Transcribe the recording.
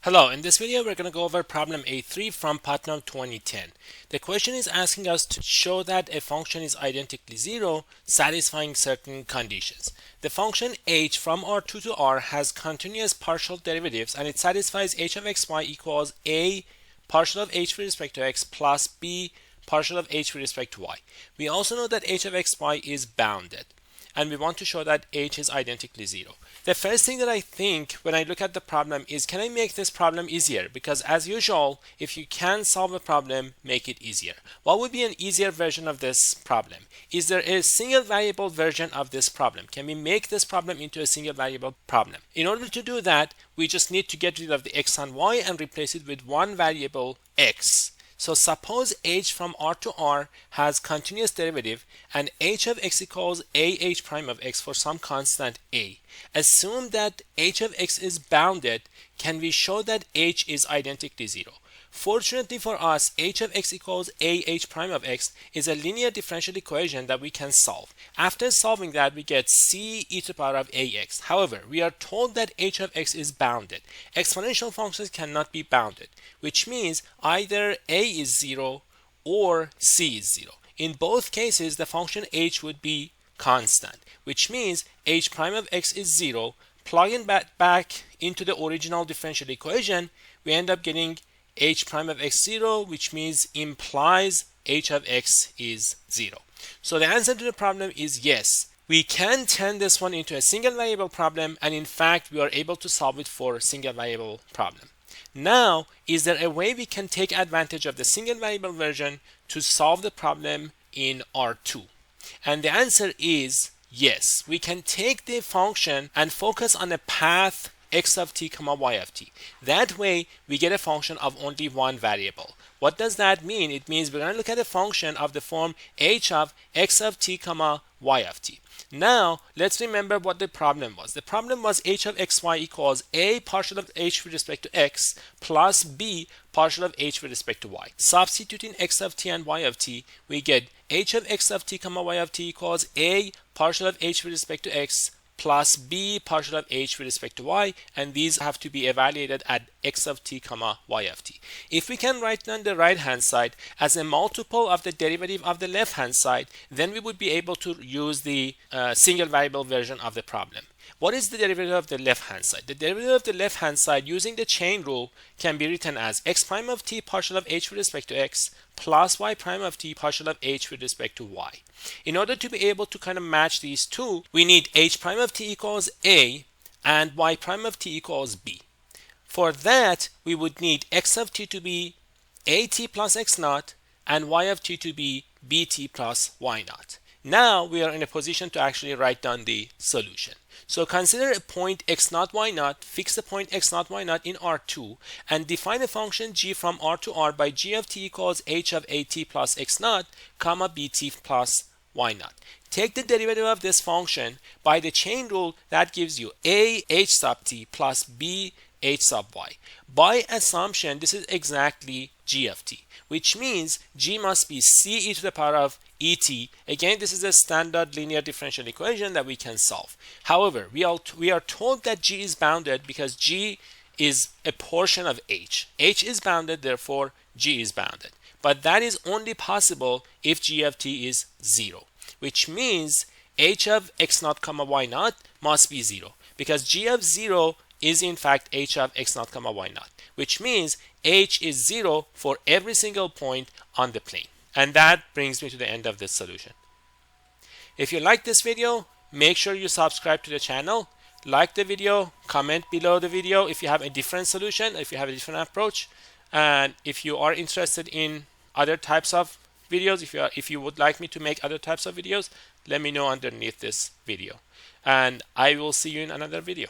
Hello, in this video we're going to go over problem A3 from Putnam 2010. The question is asking us to show that a function is identically zero, satisfying certain conditions. The function h from R2 to R has continuous partial derivatives and it satisfies h of xy equals a partial of h with respect to x plus b partial of h with respect to y. We also know that h of xy is bounded, and we want to show that h is identically zero. The first thing that I think when I look at the problem is, can I make this problem easier? Because as usual, if you can solve a problem, make it easier. What would be an easier version of this problem? Is there a single variable version of this problem? Can we make this problem into a single variable problem? In order to do that, we just need to get rid of the x and y and replace it with one variable x. So suppose h from R to R has continuous derivative and h of x equals h prime of x for some constant a. Assume that h of x is bounded. Can we show that h is identically zero? Fortunately for us, h of x equals h prime of x is a linear differential equation that we can solve. After solving that, we get c e to the power of ax. However, we are told that h of x is bounded. Exponential functions cannot be bounded, which means either a is zero or c is zero. In both cases, the function h would be constant, which means h prime of x is zero. Plugging back into the original differential equation, we end up getting h prime of x 0, which means implies h of x is 0. So the answer to the problem is yes. We can turn this one into a single variable problem, and in fact we are able to solve it for a single variable problem. Now, is there a way we can take advantage of the single variable version to solve the problem in R2? And the answer is yes. We can take the function and focus on a path x of t comma y of t. That way we get a function of only one variable. What does that mean? It means we're going to look at a function of the form h of x of t comma y of t. Now let's remember what the problem was. The problem was h of xy equals a partial of h with respect to x plus b partial of h with respect to y. Substituting x of t and y of t, we get h of x of t comma y of t equals a partial of h with respect to x plus b partial of h with respect to y, and these have to be evaluated at x of t comma y of t. If we can write down the right hand side as a multiple of the derivative of the left hand side, then we would be able to use the single variable version of the problem. What is the derivative of the left hand side? The derivative of the left hand side using the chain rule can be written as x prime of t partial of h with respect to x plus y prime of t partial of h with respect to y. In order to be able to kind of match these two, we need h prime of t equals a and y prime of t equals b. For that, we would need x of t to be at plus x naught and y of t to be bt plus y naught. Now we are in a position to actually write down the solution. So consider a point x naught y naught, fix the point x naught y naught in R2, and define a function g from R to R by g of t equals h of at plus x naught comma bt plus y naught. Take the derivative of this function by the chain rule. That gives you a h sub t plus b h sub y. By assumption, this is exactly g of t, which means g must be c e to the power of et. Again, this is a standard linear differential equation that we can solve. However, we are told that g is bounded because g is a portion of h. H is bounded, therefore g is bounded. But that is only possible if g of t is 0, which means h of x naught comma y naught must be 0, because g of 0 is in fact h of x naught comma y naught, which means h is 0 for every single point on the plane. And that brings me to the end of this solution. If you like this video, make sure you subscribe to the channel, like the video, comment below the video if you have a different solution, if you have a different approach, and if you are interested in other types of videos, if you would like me to make other types of videos, let me know underneath this video, and I will see you in another video.